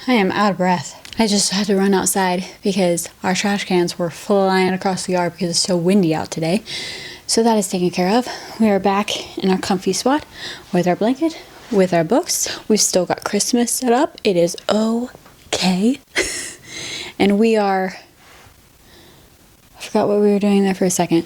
I am out of breath. I just had to run outside because our trash cans were flying across the yard because it's so windy out today. So that is taken care of. We are back in our comfy spot with our blanket, with our books. We've still got Christmas set up. It is okay. And we are... I forgot what we were doing there for a second.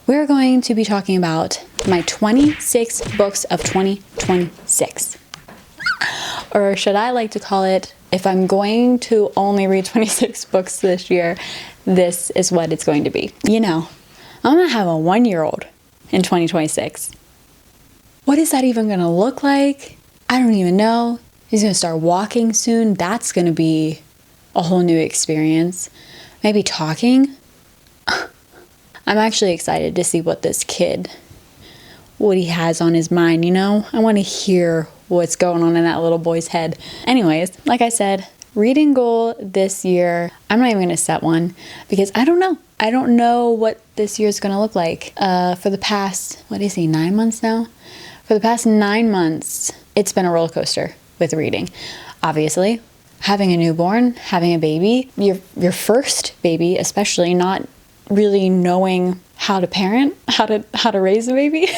We're going to be talking about my 26 books of 2026. Or should I like to call it, if I'm going to only read 26 books this year, this is what it's going to be. You know, I'm going to have a 1-year-old in 2026. What is that even going to look like? I don't even know. He's going to start walking soon. That's going to be a whole new experience. Maybe talking. I'm actually excited to see what this kid, what he has on his mind, you know? I want to hear what's going on in that little boy's head. Anyways, like I said, reading goal this year, I'm not even going to set one because I don't know. I don't know what this year is going to look like. For the past, 9 months now? For the past 9 months, it's been a roller coaster with reading. Obviously, having a newborn, having a baby, your first baby, especially not really knowing how to parent, how to raise a baby.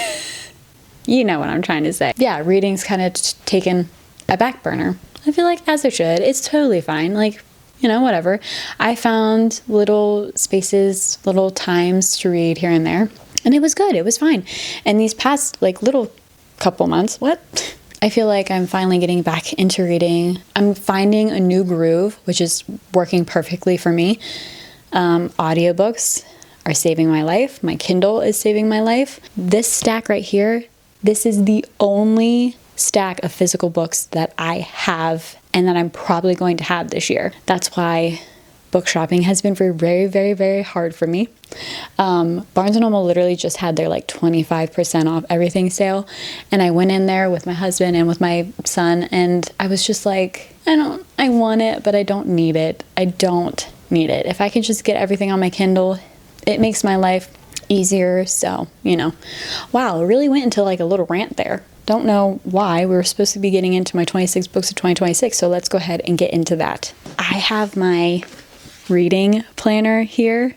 You know what I'm trying to say. Yeah, reading's kind of taken a back burner. I feel like as it should. It's totally fine. Like, you know, whatever. I found little spaces, little times to read here and there. And it was good. It was fine. And these past little couple months, I feel like I'm finally getting back into reading. I'm finding a new groove, which is working perfectly for me. Audiobooks are saving my life. My Kindle is saving my life. This stack right here, this is the only stack of physical books that I have and that I'm probably going to have this year. That's why book shopping has been very, very, very hard for me. Barnes & Noble literally just had their 25% off everything sale. And I went in there with my husband and with my son and I was just like, I want it, but I don't need it. I don't need it. If I could just get everything on my Kindle, it makes my life easier. So, you know, wow, it really went into a little rant there. Don't know why. We were supposed to be getting into my 26 books of 2026. So let's go ahead and get into that. I have my reading planner here.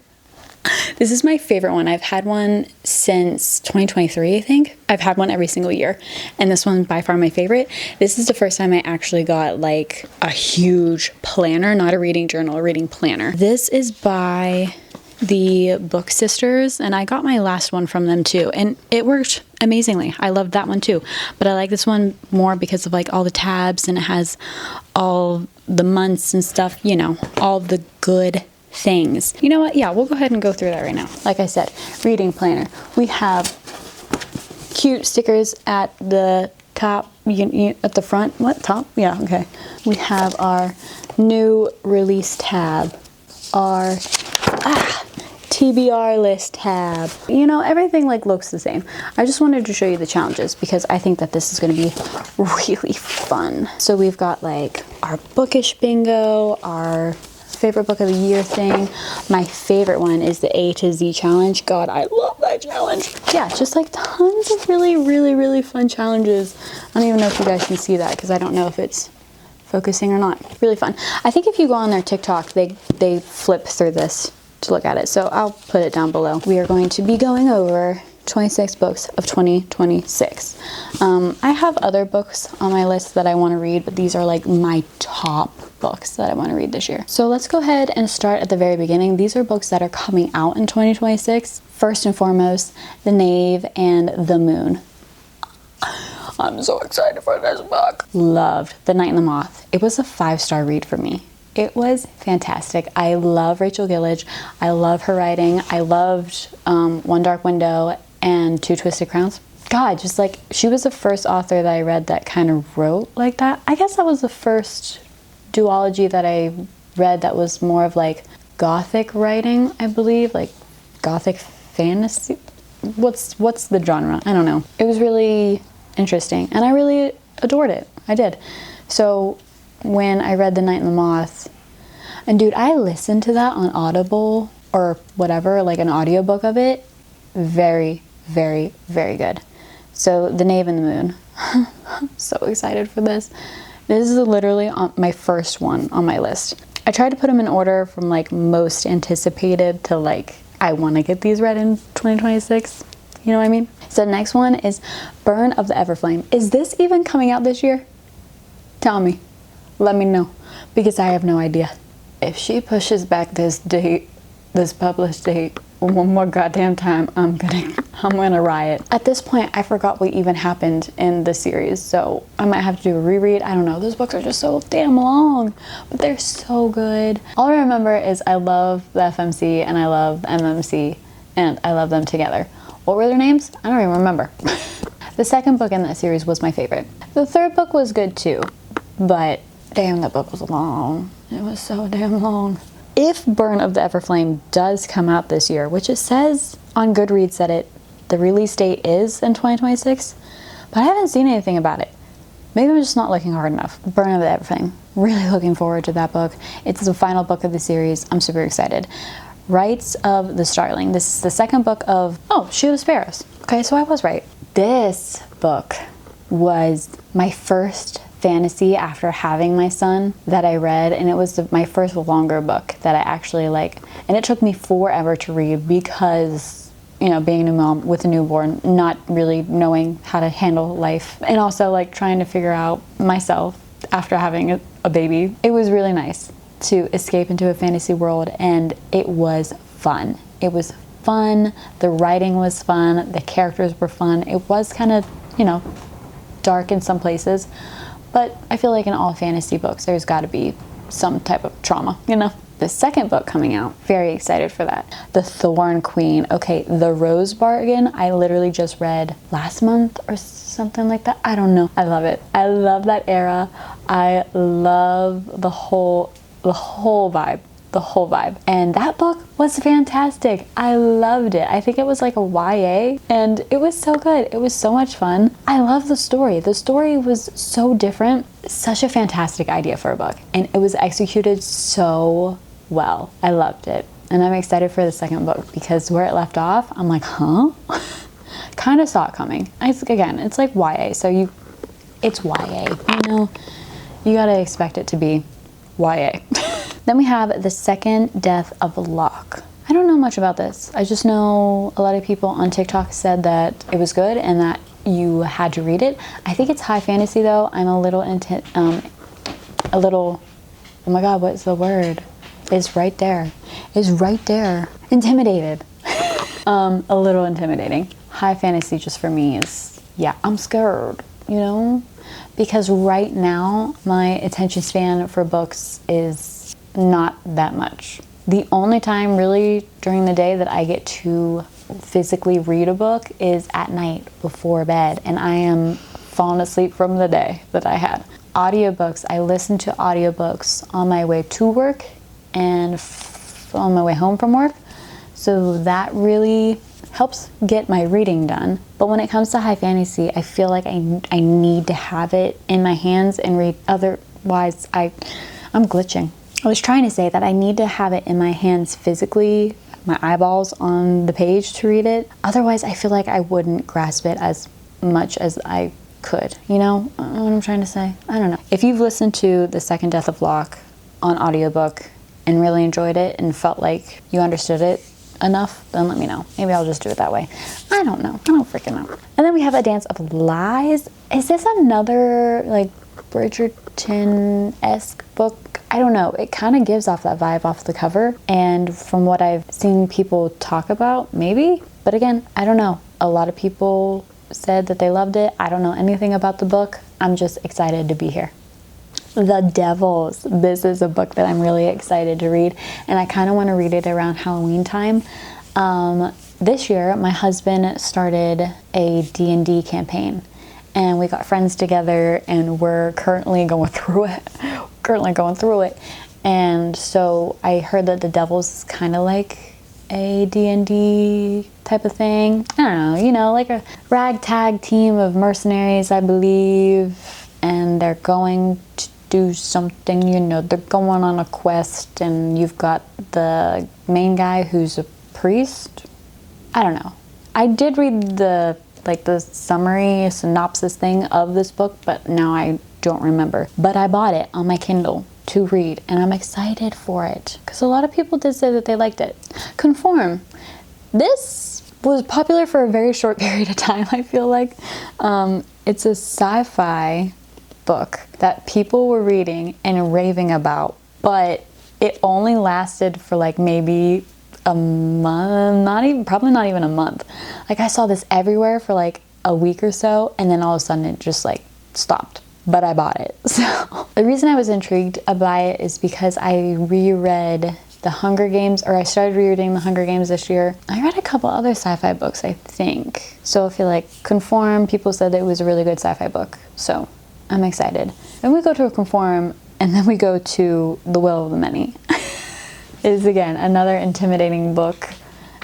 This is my favorite one. I've had one since 2023, I think. I've had one every single year. And this one's by far my favorite. This is the first time I actually got a huge planner, not a reading journal, a reading planner. This is by the Book Sisters, and I got my last one from them too. And it worked amazingly. I loved that one too. But I like this one more because of all the tabs and it has all the months and stuff, you know, all the good things. You know what? Yeah, we'll go ahead and go through that right now. Like I said, reading planner. We have cute stickers at the top, at the front. What? Top? Yeah, okay. We have our new release tab, our TBR list tab. You know, everything looks the same. I just wanted to show you the challenges because I think that this is going to be really fun. So we've got our bookish bingo, our favorite book of the year thing. My favorite one is the A to Z challenge. God, I love that challenge. Yeah, just tons of really, really, really fun challenges. I don't even know if you guys can see that because I don't know if it's focusing or not. Really fun. I think if you go on their TikTok, they flip through this to look at it. So I'll put it down below. We are going to be going over 26 books of 2026. I have other books on my list that I want to read, but these are my top books that I want to read this year. So let's go ahead and start at the very beginning. These are books that are coming out in 2026. First and foremost, The Knave and the Moon. I'm so excited for this book. Loved The Night and the Moth. It was a 5-star read for me. It was fantastic. I love Rachel Gillage. I love her writing. I loved One Dark Window and Two Twisted Crowns. God, just she was the first author that I read that kind of wrote like that. I guess that was the first duology that I read that was more of gothic writing, I believe, gothic fantasy. What's the genre? I don't know. It was really interesting and I really adored it. I did. So when I read The Night and the Moth, and dude, I listened to that on Audible or whatever, an audiobook of it. Very, very, very good. So The Knave and the Moon. I'm so excited for this. This is literally on my first one on my list. I tried to put them in order from like most anticipated to like I want to get these read in 2026. You know what I mean? So the next one is Burn of the Everflame. Is this even coming out this year? Tell me. Let me know. Because I have no idea. If she pushes back this date, this published date, one more goddamn time, I'm gonna riot. At this point, I forgot what even happened in the series, so I might have to do a reread. I don't know. Those books are just so damn long, but they're so good. All I remember is I love the FMC and I love the MMC, and I love them together. What were their names? I don't even remember. The second book in that series was my favorite. The third book was good too, but damn, that book was long. It was so damn long. If Burn of the Everflame does come out this year, which it says on Goodreads that the release date is in 2026, but I haven't seen anything about it. Maybe I'm just not looking hard enough. Burn of the Everflame. Really looking forward to that book. It's the final book of the series. I'm super excited. Rites of the Starling. This is the second book of, Shoe of Sparrows. Okay, so I was right. This book was my first fantasy after having my son that I read, and it was my first longer book that I actually like, and it took me forever to read because, you know, being a new mom with a newborn, not really knowing how to handle life, and also like trying to figure out myself after having a baby. It was really nice to escape into a fantasy world, and it was fun. It was fun. The writing was fun. The characters were fun. It was kind of, you know, dark in some places, but I feel like in all fantasy books, there's got to be some type of trauma, you know? The second book coming out, very excited for that. The Thorn Queen. Okay, The Rose Bargain, I literally just read last month or something like that. I don't know. I love it. I love that era. I love the whole vibe. The whole vibe. And that book was fantastic. I loved it. I think it was like a YA, and it was so good. It was so much fun. I love the story. The story was so different. Such a fantastic idea for a book, and it was executed so well. I loved it. And I'm excited for the second book because where it left off, I'm like, huh? Kind of saw it coming. It's like YA, so it's YA, you know? You gotta expect it to be YA. Then we have The Second Death of Locke. I don't know much about this. I just know a lot of people on TikTok said that it was good and that you had to read it. I think it's high fantasy though. I'm a little, oh my God, what's the word? It's right there. It's right there. Intimidated. A little intimidating. High fantasy just for me is, yeah, I'm scared, you know? Because right now, my attention span for books is not that much. The only time really during the day that I get to physically read a book is at night before bed, and I am falling asleep from the day that I had. Audiobooks, I listen to audiobooks on my way to work and on my way home from work, so that really helps get my reading done. But when it comes to high fantasy, I feel like I need to have it in my hands and read, otherwise I'm glitching. I was trying to say that I need to have it in my hands physically, my eyeballs on the page to read it. Otherwise, I feel like I wouldn't grasp it as much as I could. You know what I'm trying to say? I don't know. If you've listened to The Second Death of Locke on audiobook and really enjoyed it and felt like you understood it enough, then let me know. Maybe I'll just do it that way. I don't know. I don't freaking know. And then we have A Dance of Lies. Is this another like Bridgerton-esque book? I don't know. It kind of gives off that vibe off the cover, and from what I've seen people talk about, maybe. But again, I don't know. A lot of people said that they loved it. I don't know anything about the book. I'm just excited to be here. The Devils. This is a book that I'm really excited to read, and I kind of want to read it around Halloween time. This year, my husband started a D&D campaign, and we got friends together, and we're currently going through it. And so I heard that The Devils is kind of like a D&D type of thing. I don't know, you know, like a ragtag team of mercenaries, I believe, and they're going to do something, you know, they're going on a quest, and you've got the main guy who's a priest. I don't know. I did read the summary synopsis thing of this book, but now I don't remember. But I bought it on my Kindle to read, and I'm excited for it because a lot of people did say that they liked it. Conform. This was popular for a very short period of time, I feel like. It's a sci-fi book that people were reading and raving about, but it only lasted for like maybe a month, probably not even a month. Like I saw this everywhere for like a week or so, and then all of a sudden it just like stopped. But I bought it. So the reason I was intrigued by it is because I reread The Hunger Games, or I started rereading The Hunger Games this year. I read a couple other sci-fi books, I think. So I feel like Conform, people said that it was a really good sci-fi book. So I'm excited. And we go to a Conform, and then we go to The Will of the Many. Is again another intimidating book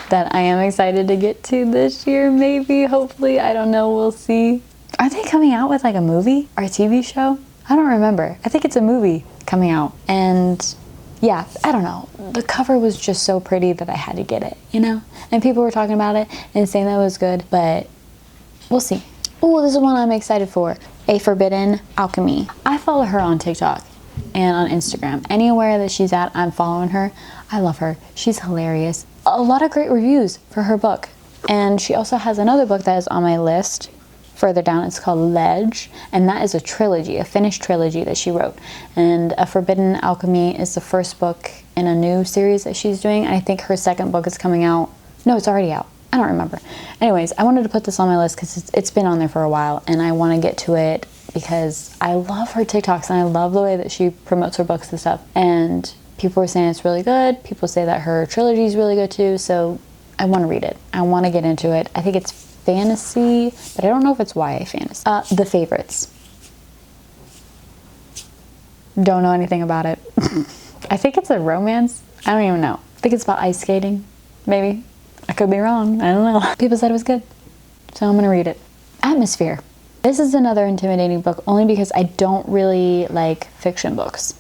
that I am excited to get to this year, maybe, hopefully, I don't know, we'll see. Are they coming out with like a movie or a TV show? I don't remember. I think it's a movie coming out. And yeah, I don't know. The cover was just so pretty that I had to get it, you know? And people were talking about it and saying that it was good, but we'll see. Oh, this is one I'm excited for. A Forbidden Alchemy. I follow her on TikTok and on Instagram. Anywhere that she's at, I'm following her. I love her. She's hilarious. A lot of great reviews for her book. And she also has another book that is on my list further down. It's called Ledge, and that is a trilogy, a finished trilogy that she wrote. And A Forbidden Alchemy is the first book in a new series that she's doing. I think her second book is coming out. No, it's already out. I don't remember. Anyways, I wanted to put this on my list because it's been on there for a while, and I want to get to it because I love her TikToks and I love the way that she promotes her books and stuff. And people were saying it's really good. People say that her trilogy is really good too. So I want to read it. I want to get into it. I think it's fantasy, but I don't know if it's YA fantasy. The Favorites. Don't know anything about it. I think it's a romance. I don't even know. I think it's about ice skating, maybe. I could be wrong. I don't know. People said it was good, so I'm gonna read it. Atmosphere. This is another intimidating book only because I don't really like fiction books.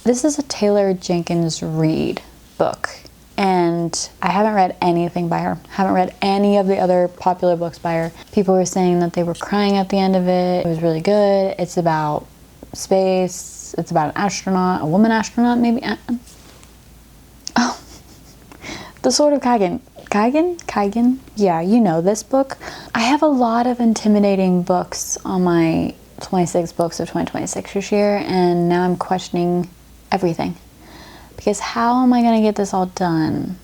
This is a Taylor Jenkins Reid book, and I haven't read anything by her. Haven't read any of the other popular books by her. People were saying that they were crying at the end of it. It was really good. It's about space. It's about an astronaut, a woman astronaut maybe. Oh, The Sword of Kaigen. Kaigen? Yeah, you know this book. I have a lot of intimidating books on my 26 books of 2026 this year, and now I'm questioning everything. Because how am I going to get this all done?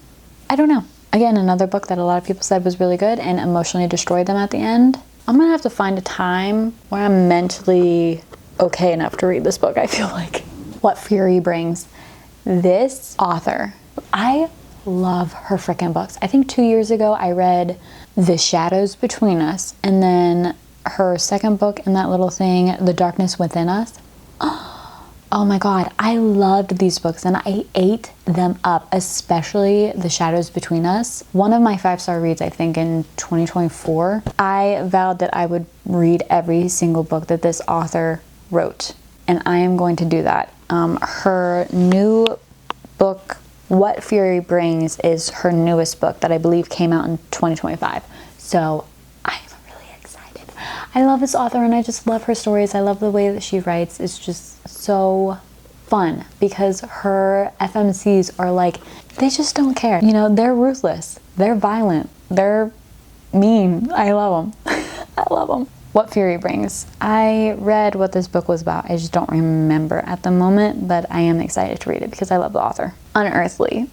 I don't know. Again, another book that a lot of people said was really good and emotionally destroyed them at the end. I'm going to have to find a time where I'm mentally okay enough to read this book, I feel like. What Fury Brings. This author, I love her freaking books. I think 2 years ago I read The Shadows Between Us, and then her second book in that little thing, The Darkness Within Us. Oh my god, I loved these books and I ate them up, especially The Shadows Between Us. One of my 5-star reads, I think, in 2024. I vowed that I would read every single book that this author wrote, and I am going to do that. Her new book, What Fury Brings, is her newest book that I believe came out in 2025. So I'm really excited. I love this author and I just love her stories. I love the way that she writes. It's just so fun because her FMCs are like, they just don't care. You know, they're ruthless. They're violent. They're mean. I love them. I love them. What Fury Brings. I read what this book was about. I just don't remember at the moment, but I am excited to read it because I love the author. Unearthly.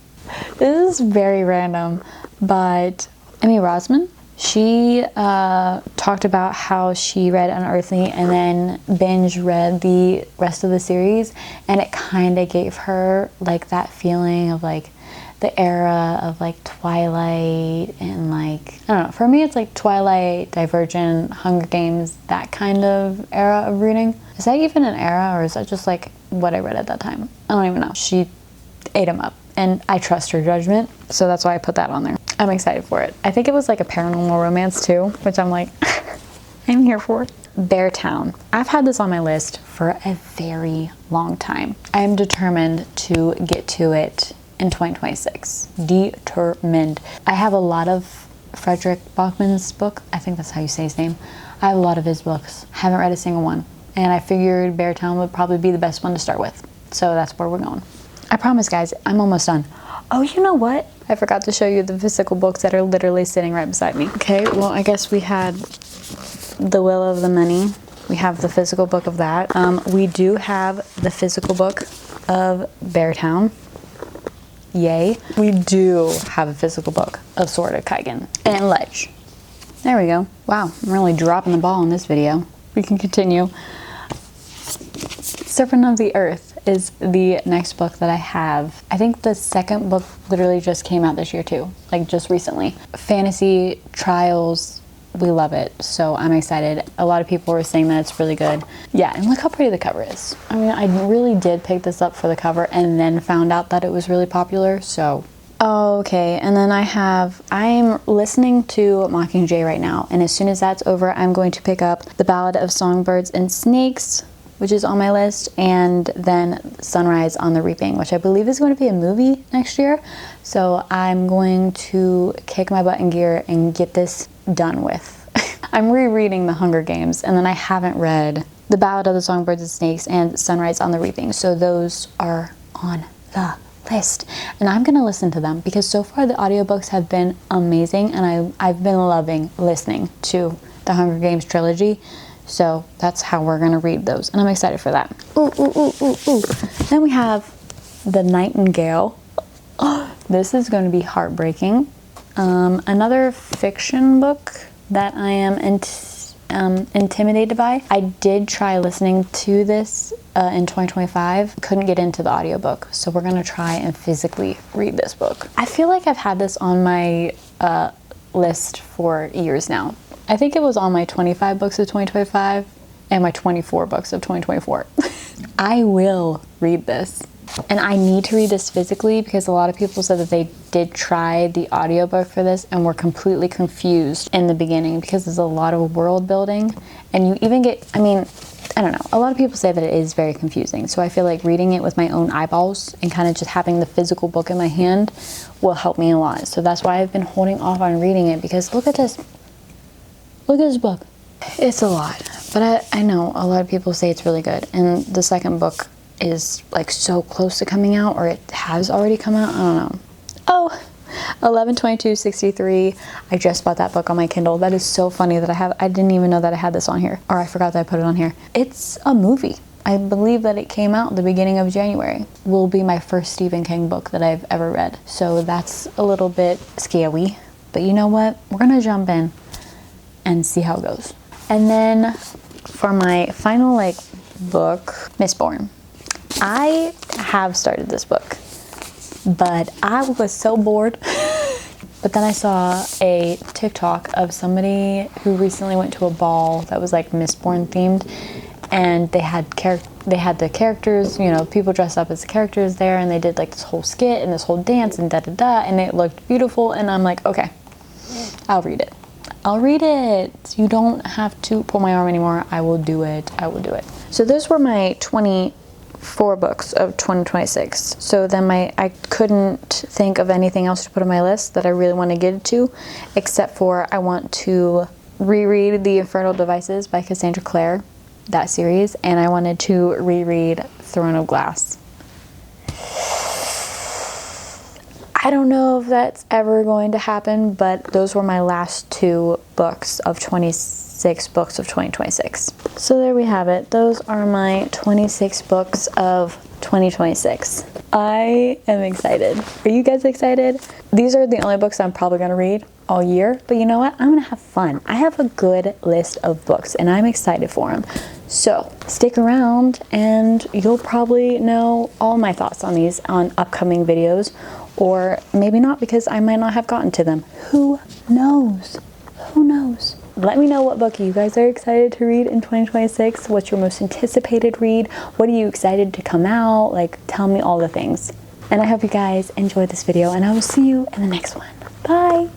This is very random, but Emmy Rossman, she talked about how she read Unearthly and then binge read the rest of the series, and it kind of gave her like that feeling of like the era of like Twilight and like, I don't know, for me it's like Twilight, Divergent, Hunger Games, that kind of era of reading. Is that even an era, or is that just like what I read at that time? I don't even know. She ate them up and I trust her judgment, so that's why I put that on there. I'm excited for it. I think it was like a paranormal romance too, which I'm like, I'm here for. Beartown. I've had this on my list for a very long time. I am determined to get to it in 2026. Determined. I have a lot of Frederick Bachman's book. I think that's how you say his name. I have a lot of his books. Haven't read a single one. and I figured Beartown would probably be the best one to start with. So that's where we're going. I promise, guys, I'm almost done. Oh, you know what? I forgot to show you the physical books that are literally sitting right beside me. Okay, well, I guess we had The Will of the Many. We have the physical book of that. We do have the physical book of Beartown. Yay. We do have a physical book of Sword of Kaigen and Ledge. There we go. Wow, I'm really dropping the ball in this video. We can continue. Serpent of the Earth is the next book that I have. I think the second book literally just came out this year too, like just recently. Fantasy Trials, we love it, so I'm excited. A lot of people were saying that it's really good. Yeah, and look how pretty the cover is. I mean, I really did pick this up for the cover and then found out that it was really popular, so. Okay, and then I'm listening to Mockingjay right now, and as soon as that's over, I'm going to pick up The Ballad of Songbirds and Snakes, which is on my list, and then Sunrise on the Reaping, which I believe is going to be a movie next year. So I'm going to kick my butt in gear and get this done with. I'm rereading The Hunger Games, and then I haven't read The Ballad of the Songbirds and Snakes and Sunrise on the Reaping. So those are on the list, and I'm gonna listen to them because so far the audiobooks have been amazing, and I've been loving listening to the Hunger Games trilogy. So that's how we're gonna read those, and I'm excited for that. Ooh, ooh, ooh, ooh, ooh. Then we have The Nightingale. This is going to be heartbreaking. Another fiction book that I am intimidated by. I did try listening to this in 2025. Couldn't get into the audiobook, so we're gonna try and physically read this book. I feel like I've had this on my list for years now. I think it was on my 25 books of 2025 and my 24 books of 2024. I will read this. And I need to read this physically because a lot of people said that they did try the audiobook for this and were completely confused in the beginning because there's a lot of world building. And you even get, I mean, I don't know. A lot of people say that it is very confusing. So I feel like reading it with my own eyeballs and kind of just having the physical book in my hand will help me a lot. So that's why I've been holding off on reading it, because look at this. Look at this book. It's a lot, but I know a lot of people say it's really good, and the second book is like so close to coming out, or it has already come out. I don't know. Oh, 11/22/63. I just bought that book on my Kindle. That is so funny that I didn't even know that I had this on here, or I forgot that I put it on here. It's a movie. I believe that it came out the beginning of January. Will be my first Stephen King book that I've ever read, so that's a little bit scary. But you know what? We're gonna jump in and see how it goes. And then for my final book, Mistborn. I have started this book, but I was so bored. But then I saw a TikTok of somebody who recently went to a ball that was like Mistborn themed, and they had the characters, you know, people dressed up as the characters there, and they did like this whole skit and this whole dance and da-da-da, and it looked beautiful, and I'm like, okay, I'll read it. I'll read it. You don't have to pull my arm anymore. I will do it. I will do it. So those were my 24 books of 2026. So then I couldn't think of anything else to put on my list that I really want to get to, except for I want to reread The Infernal Devices by Cassandra Clare, that series, and I wanted to reread Throne of Glass. I don't know if that's ever going to happen, but those were my last two books of 26 books of 2026. So there we have it. Those are my 26 books of 2026. I am excited. Are you guys excited? These are the only books I'm probably going to read all year, but you know what? I'm going to have fun. I have a good list of books, and I'm excited for them. So stick around, and you'll probably know all my thoughts on these on upcoming videos. Or maybe not, because I might not have gotten to them. Who knows? Who knows? Let me know what book you guys are excited to read in 2026. What's your most anticipated read? What are you excited to come out? Like, tell me all the things. And I hope you guys enjoyed this video, and I will see you in the next one. Bye!